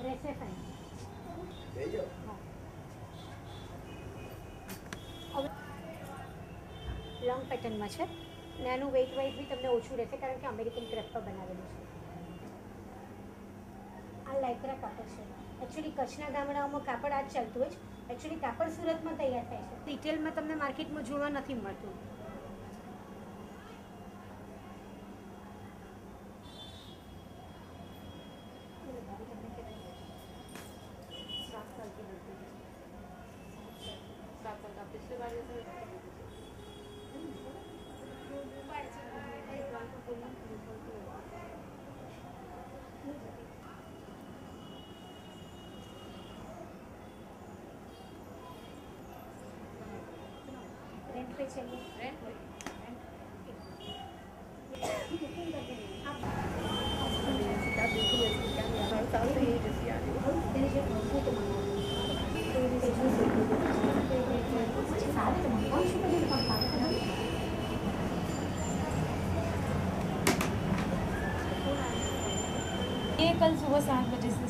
રહેશે ફાઇન. લેજો. હવે લોંગ પેટર્નમાં છે ને એનું વેઇટ વાઇઝ બી તમને ઓછું રહેશે કારણ કે અમેરિકન ક્રેપ પર બનાવેલું છે. આ લાઇક્રા કાપડ છે. એકચ્યુઅલી કચ્છના ગામડાઓમાં કાપડ આ જ ચાલતું હોય છે. એકચ્યુઅલી કાપડ સુરતમાં તૈયાર થાય છે. ડિટેલમાં તમને માર્કેટમાં જોવા નથી મળતું. रेंट पे चाहिए. रेंट पे ये कल सुबह 7 बजे से